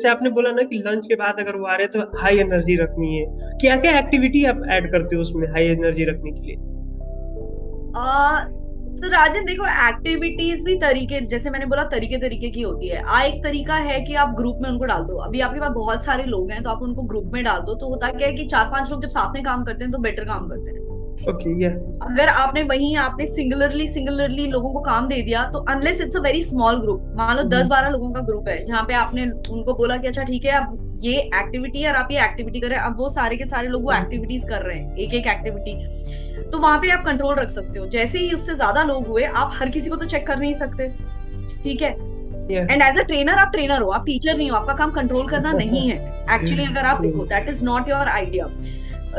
जैसे आपने बोला ना कि लंच के बाद अगर वो आ रहे हैं तो हाई एनर्जी रखनी है, क्या-क्या एक्टिविटी आप ऐड करते हो उसमें हाई एनर्जी रखने के लिए? आ, तो राजन देखो, एक्टिविटीज भी तरीके, जैसे मैंने बोला, तरीके तरीके की होती है। एक तरीका है कि आप ग्रुप में उनको डाल दो। अभी आपके पास बहुत सारे लोग हैं तो आप उनको ग्रुप में डाल दो, तो होता क्या है कि 4-5 लोग जब साथ में काम करते हैं तो बेटर काम करते हैं। ओके, या अगर आपने सिंगुलरली सिंगुलरली लोगों को काम दे दिया, तो unless it's a very small group, मान लो 10-12 लोगों का ग्रुप है जहाँ पे आपने उनको बोला कि अच्छा ठीक है, अब ये एक्टिविटी है और आप ये एक्टिविटी करें, अब वो सारे के सारे लोग वो एक्टिविटीज कर रहे हैं, एक एक एक्टिविटी, तो वहां पे आप कंट्रोल रख सकते हो। जैसे ही उससे ज्यादा लोग हुए, आप हर किसी को तो चेक कर नहीं सकते, ठीक है। या एंड एज अ ट्रेनर, आप ट्रेनर हो, आप टीचर नहीं हो, आपका काम कंट्रोल करना नहीं है। एक्चुअली अगर आप देखो, that is not your idea.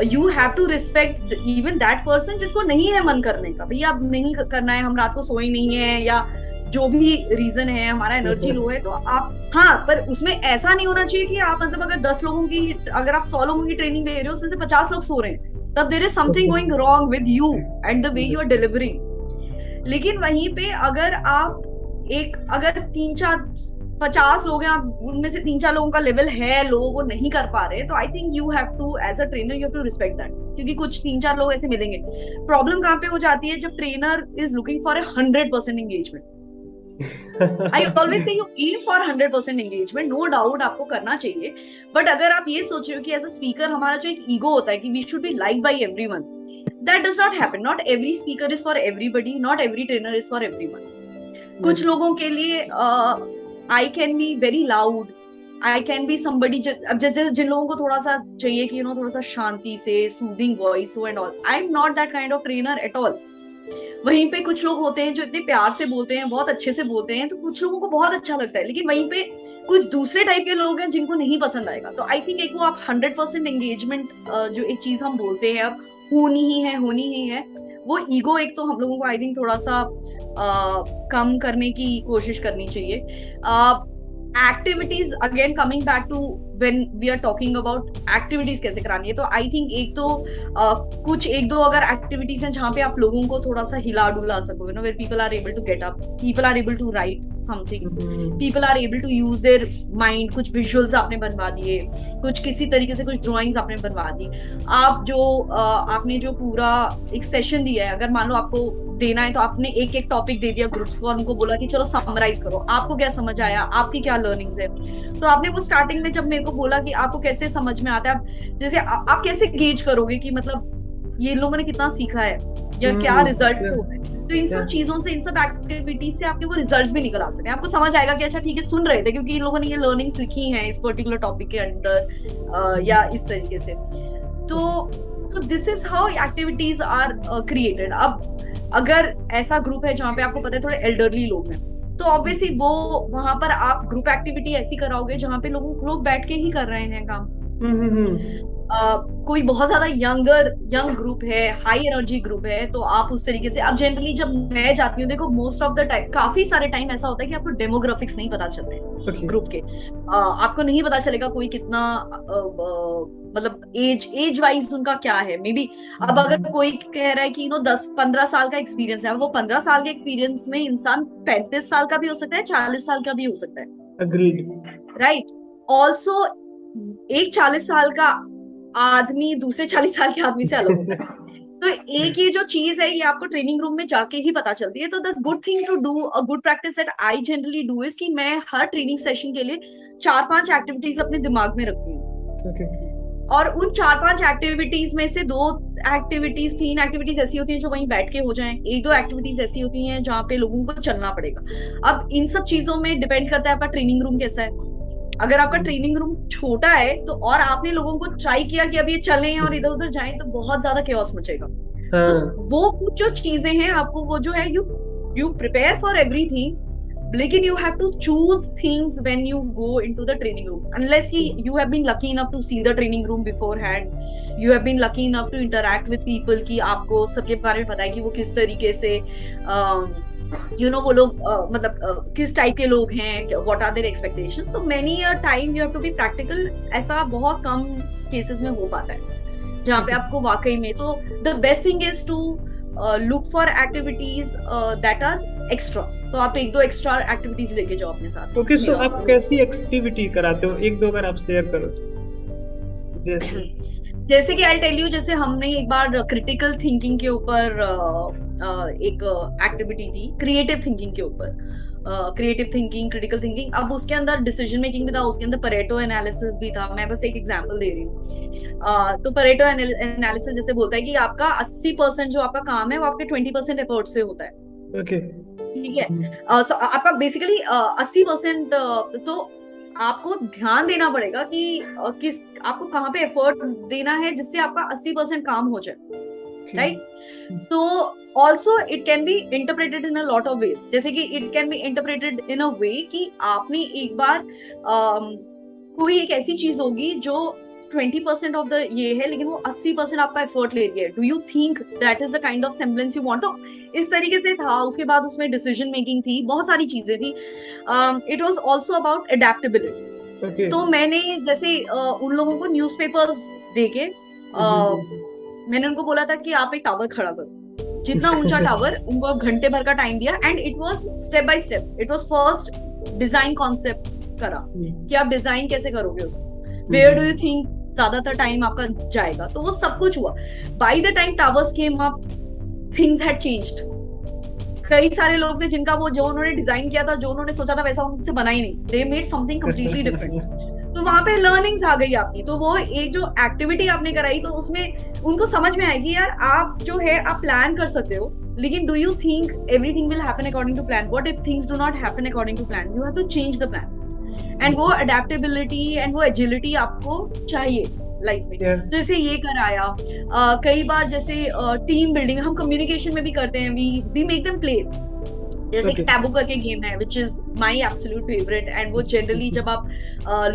You have to respect even that person जिसको नहीं है मन करने का। भैया अब नहीं करना है, हम रात को सोए नहीं है, या जो भी रीजन है, हमारा एनर्जी लो है, तो आप, हाँ, पर उसमें ऐसा नहीं होना चाहिए कि आप मतलब अगर 10 लोगों की, अगर आप 100 लोगों की ट्रेनिंग दे रहे हो, उसमें से 50 लोग सो रहे हैं, तब there is something going wrong with you and the way you are delivering. लेकिन वहीं पे अगर आप अगर 3-4-50 लोग हैं, आप उनमें से 3-4 लोगों का लेवल है लो, वो नहीं कर पा रहे, तो I think you have to, as a trainer, you have to respect that. क्योंकि कुछ 3-4 लोग ऐसे मिलेंगे। प्रॉब्लम कहाँ पे हो जाती है, जब trainer is looking for a 100% engagement. I always say you aim for 100% engagement, no doubt आपको करना चाहिए। बट अगर आप ये सोच रहे हो कि एज अ स्पीकर हमारा जो एक ईगो होता है कि we should be like by everyone, that does not happen. Not every speaker is for everybody, not every trainer is for everyone. कुछ लोगों के लिए I can be very loud, I can be somebody, अब जैसे जिन लोगों को थोड़ा सा चाहिए कि थोड़ा सा शांति से सूदिंग वॉइस हो and all, I am not that kind of trainer at all. वहीं पे कुछ लोग होते हैं जो इतने प्यार से बोलते हैं, बहुत अच्छे से बोलते हैं, तो कुछ लोगों को बहुत अच्छा लगता है। लेकिन वहीं पे कुछ दूसरे टाइप के लोग हैं जिनको नहीं पसंद आएगा। तो आई थिंक एक वो आप 100% एंगेजमेंट, जो एक चीज हम बोलते हैं अब, होनी ही है, वो ईगो एक तो हम लोगों को आई थिंक थोड़ा सा कम करने की कोशिश करनी चाहिए। Activities, again coming back to when we are talking about activities कैसे करानी है, तो आई थिंक एक तो कुछ एक दो अगर एक्टिविटीज हैं जहाँ पे आप लोगों को थोड़ा सा हिला डुला सको, where people are able to get up, people are able to write something, people are able to use their mind. कुछ विजुअल्स आपने बनवा दिए, कुछ किसी तरीके से कुछ ड्राइंग्स आपने बनवा दी। आप जो आपने जो पूरा एक सेशन दिया है, अगर मान लो आपको देना है, तो आपने एक एक टॉपिक दे दिया ग्रुप्स को और उनको बोला कि चलो समराइज करो, आपको क्या समझ आया, आपकी क्या लर्निंग्स है। तो आपने वो स्टार्टिंग में जब मेरे को बोला कि आपको कैसे समझ में आता है, जैसे आप कैसे गेज करोगे कि मतलब ये लोगों ने कितना सीखा है या क्या रिजल्ट हो गए। तो इन सब चीजों से, इन सब एक्टिविटीज से आपके वो रिजल्ट्स भी निकल आ सकते हैं। आपको समझ आएगा कि अच्छा ठीक है, सुन रहे थे क्योंकि इन लोगों ने ये लर्निंग्स लिखी हैं इस पर्टिकुलर टॉपिक के अंडर, या इस तरीके से। तो this is how activities are created. अब अगर ऐसा ग्रुप है जहाँ पे आपको पता है थोड़े एल्डरली लोग हैं, तो ऑब्वियसली वो वहां पर आप ग्रुप एक्टिविटी ऐसी कराओगे जहाँ पे लोग बैठ के ही कर रहे हैं काम। कोई बहुत ज्यादा यंग ग्रुप है, हाई एनर्जी ग्रुप है, तो आप उस तरीके से, अब जनरली जब मैं जाती हूँ, देखो मोस्ट ऑफ द टाइम, काफी सारे टाइम ऐसा होता है कि आपको डेमोग्राफिक्स नहीं पता चलते ग्रुप के। आपको नहीं पता चलेगा कोई कितना मतलब एज वाइज उनका क्या है, मे बी। अब अगर कोई कह रहा है कि 10-15 साल का एक्सपीरियंस है, वो 15 साल के एक्सपीरियंस में इंसान 35 साल का भी हो सकता है, 40 साल का भी हो सकता है। अग्रीड। राइट। ऑल्सो एक 40 साल का आदमी दूसरे 40 साल के आदमी से अलग होता है। तो एक ये जो चीज है, ये आपको ट्रेनिंग रूम में जाके ही पता चलती है। तो the good thing to do, a good practice that I generally do is कि मैं हर ट्रेनिंग सेशन के लिए 4-5 एक्टिविटीज अपने दिमाग में रखती हूँ। और उन 4-5 एक्टिविटीज में से 3 एक्टिविटीज ऐसी होती हैं जो वहीं बैठ के हो जाएं, 1-2 एक्टिविटीज ऐसी होती हैं जहाँ पे लोगों को चलना पड़ेगा। अब इन सब चीजों में डिपेंड करता है आपका ट्रेनिंग रूम कैसा है। अगर आपका ट्रेनिंग रूम छोटा है तो, और आपने लोगों को ट्राई किया कि अब ये चलें और इधर उधर जाएं, तो बहुत ज्यादा केओस मचेगा। तो वो कुछ जो चीजें हैं, आपको वो जो है, यू प्रिपेयर फॉर एवरीथिंग, लेकिन you have to choose things when you go into the training room, unless you have been lucky enough to see the training room beforehand, you have been lucky enough to interact with people कि आपको सबके बारे में पता है कि वो किस तरीके से वो लोग मतलब किस टाइप के लोग हैं, what are their expectations। तो many a time you have to be practical। ऐसा बहुत कम केसेस में हो पाता है जहाँ पे आपको वाकई में, तो the best thing is to look for activities that are extra। तो आप 1-2 एक्स्ट्रा एक्टिविटीज लेके जाओ अपने साथ। ओके, सो आप कैसी एक्टिविटी कराते हो, एक दो अगर आप शेयर करो तो? जैसे कि आई टेल यू, जैसे हमने एक बार क्रिटिकल थिंकिंग के ऊपर एक एक्टिविटी थी, क्रिएटिव थिंकिंग के ऊपर, क्रिएटिव थिंकिंग, क्रिटिकल थिंकिंग। अब उसके अंदर डिसीजन मेकिंग भी था, उसके अंदर परेटो एनालिसिस भी था। मैं बस एक एग्जांपल दे रही हूँ। तो परेटो एनालिसिस जैसे बोलता है कि आपका 80% जो आपका काम है वो आपके 20% एफर्ट से होता है। ओके, ठीक है। so, आपका बेसिकली 80% तो आपको ध्यान देना पड़ेगा कि किस आपको कहाँ पे एफर्ट देना है जिससे आपका 80% काम हो जाए, राइट? तो also it can be interpreted in a lot of ways, जैसे कि it can be interpreted in a way कि आपने एक बार कोई एक ऐसी चीज होगी जो 20% ऑफ द ये है, लेकिन वो 80% आपका एफर्ट ले रही है। Do you think that is the kind of semblance you want? तो इस तरीके से था। उसके बाद उसमें डिसीजन मेकिंग थी, बहुत सारी चीजें थी। It was also about adaptability. तो मैंने जैसे उन लोगों को न्यूज़पेपर्स देके मैंने उनको बोला था कि आप एक टावर खड़ा करो, जितना ऊंचा टावर, उनको घंटे भर का टाइम दिया। And it was step by step. It was first design concept करा कि आप डिजाइन कैसे करोगे उसको, वेयर डू यू थिंक ज्यादातर टाइम आपका जाएगा। तो वो सब कुछ हुआ। By the time towers came up, things had changed. कई सारे लोग थे जिनका वो जो उन्होंने डिजाइन किया था, जो उन्होंने सोचा था, वैसा उनसे बना ही नहीं। They made something completely different. तो वहां पे लर्निंग्स आ गई आपकी। तो वो एक जो एक्टिविटी आपने कराई, तो उसमें उनको समझ में आएगी यार आप जो है आप प्लान कर सकते हो, लेकिन do you think everything will happen according to plan? What if things do not happen according to plan? You have to change the plan. And वो अडेप्टेबिलिटी एंड वो एजिलिटी आपको चाहिए लाइफ में। तो जैसे ये कराया। कई बार जैसे टीम बिल्डिंग हम कम्युनिकेशन में भी करते हैं। We make them play. जैसे टैबू करके गेम है, which is my absolute favourite. And वो जनरली जब आप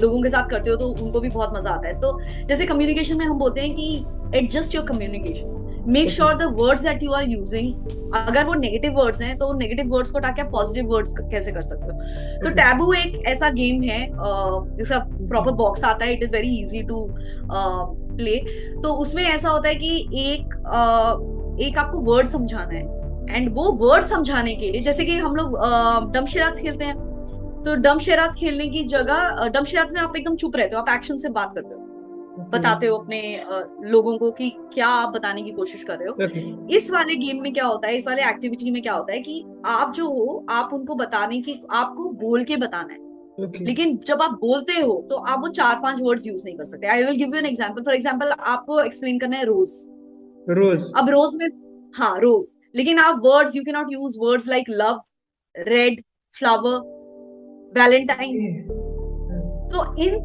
लोगों के साथ करते हो तो उनको भी बहुत मजा आता है। तो जैसे कम्युनिकेशन में हम बोलते हैं कि adjust your communication, make sure the words that you are using, अगर वो नेगेटिव वर्ड्स हैं तो नेगेटिव वर्ड्स को हटा पॉजिटिव वर्ड्स कैसे कर सकते हो। तो टैबू एक ऐसा गेम है जिसका प्रॉपर बॉक्स आता है। It is very easy to play. तो उसमें ऐसा होता है कि एक आपको वर्ड समझाना है। एंड वो वर्ड समझाने के लिए, जैसे कि हम लोग डमशराज खेलते हैं, तो डमशराज खेलने की जगह डमशराज में आप एकदम चुप रहते हो, आप एक्शन से बात करते हो, बताते हो अपने लोगों को कि क्या आप बताने की कोशिश कर रहे हो। इस वाले गेम में क्या होता है, इस वाले एक्टिविटी में क्या होता है कि आप जो हो, आप उनको बताने की, आपको बोल के बताना है। लेकिन जब आप बोलते हो तो आप वो 4-5 वर्ड्स यूज नहीं कर सकते। I will give you an example. For example आपको एक्सप्लेन करना है रोज। अब रोज में, हाँ रोज, लेकिन आप words, you can not use words like love, red, flower, Valentine. तो इन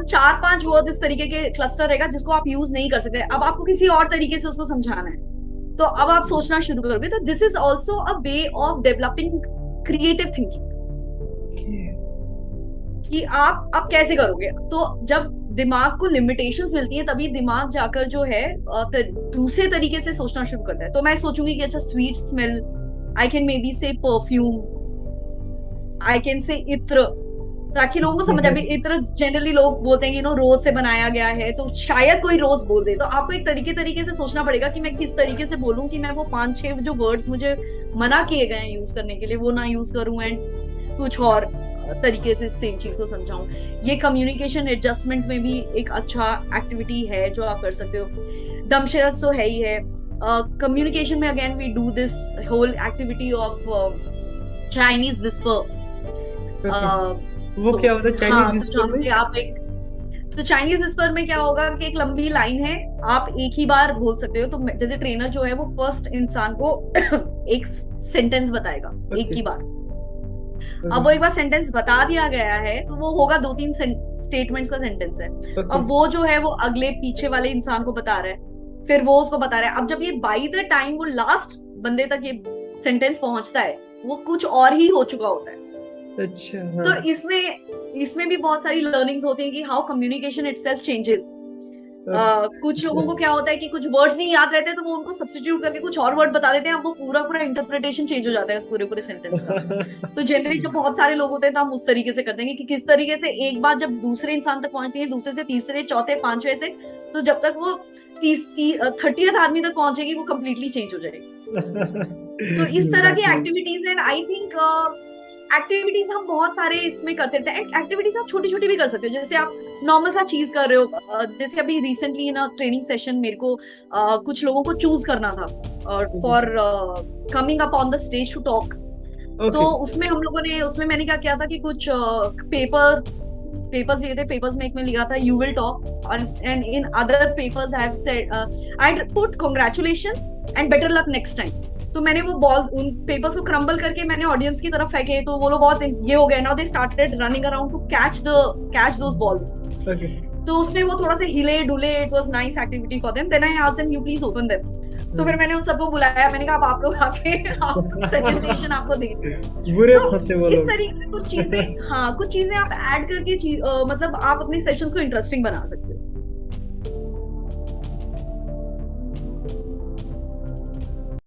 4-5 वर्ड्स इस तरीके के क्लस्टर रहेगा जिसको आप यूज नहीं कर सकते। अब आपको किसी और तरीके से उसको समझाना है, तो अब आप सोचना शुरू करोगे। तो this is also a way of developing creative thinking, कि आप कैसे करोगे। तो जब दिमाग को लिमिटेशंस मिलती हैं, तभी दिमाग जाकर जो है दूसरे तरीके से सोचना शुरू करता है। तो मैं सोचूंगी कि अच्छा sweet smell, I can may be से परफ्यूम, आई कैन से इत्र, ताकि लोगों को समझ आए। इत्र जनरली लोग बोलते हैं कि रोज से बनाया गया है, तो शायद कोई रोज बोल दे। तो आपको एक तरीके से सोचना पड़ेगा कि मैं किस तरीके से बोलूं कि मैं वो 5-6 जो वर्ड्स मुझे मना किए गए हैं यूज करने के लिए, वो ना यूज करूं एंड कुछ और तरीके से सेम चीज को समझाऊं। ये कम्युनिकेशन एडजस्टमेंट में भी एक अच्छा एक्टिविटी है जो आप कर सकते हो। डमशराज तो है ही है। कम्युनिकेशन में again we do this whole activity of Chinese whisper. वो क्या होता है चाइनीज विस्पर में? आप एक, तो चाइनीज विस्पर में क्या होगा कि एक लंबी लाइन है, आप एक ही बार बोल सकते हो। तो जैसे ट्रेनर जो है वो फर्स्ट इंसान को एक सेंटेंस बताएगा एक ही बार। अब वो एक बार सेंटेंस बता दिया गया है तो वो होगा 2-3 स्टेटमेंट्स का सेंटेंस है। अब वो जो है वो अगले पीछे वाले इंसान को बता रहा है, फिर वो उसको बता रहा है। अब जब ये बाय द टाइम वो लास्ट बंदे तक ये सेंटेंस पहुंचता है, वो कुछ और ही हो चुका होता है। अच्छा, हाँ। तो इसमें भी बहुत सारी लर्निंग्स होती हैं कि हाउ कम्युनिकेशन इटसेल्फ चेंजेस। कुछ लोगों को क्या होता है कि कुछ वर्ड्स नहीं याद रहते, तो वो उनको सब्स्टिट्यूट करके कुछ और वर्ड बता देते हैं। अब वो पूरा इंटरप्रिटेशन चेंज हो जाता है उस पूरे सेंटेंस का। तो जनरली जब बहुत सारे लोग होते हैं तो हम उस तरीके से करते हैं कि किस तरीके से एक बात जब दूसरे इंसान तक पहुंचती है, दूसरे से तीसरे, चौथे, 5वें से, तो जब तक वो 30th आदमी तक पहुंचेगी वो कम्प्लीटली चेंज हो जाएगी। तो इस तरह की Exactly. Activities, and I think activities हम बहुत सारे इसमें करते थे। एक्टिविटीज आप छोटी छोटी भी कर सकते हो, जैसे आप नॉर्मल सा चीज कर रहे हो। जैसे अभी रिसेंटली ना ट्रेनिंग सेशन मेरे को कुछ लोगों को चूज करना था for coming up on the stage to talk. तो Okay. उसमें मैंने क्या किया था कि कुछ पेपर्स लिए थे। पेपर्स में एक में लिखा था you will talk, and in other papers I have said I put congratulations and better luck next time. तो मैंने वो बॉल, उन पेपर्स को क्रम्बल करके मैंने ऑडियंस की तरफ फेंके, तो वो लोग बहुत ये हो गए। Now they started running around to catch those balls. Okay. तो उसमें वो थोड़ा सा हिले डुले, it was nice activity for them. Then I asked them you please open them. तो फिर मैंने उन सबको बुलाया, मैंने कहा अब आप लोग आके प्रेजेंटेशन आपको दे। बुरे तो फंसे वो इस लोग। तरीके की कुछ चीजें, हाँ कुछ चीजें आप ऐड करके मतलब आप अपने सेशंस को इंटरेस्टिंग बना सकते हो।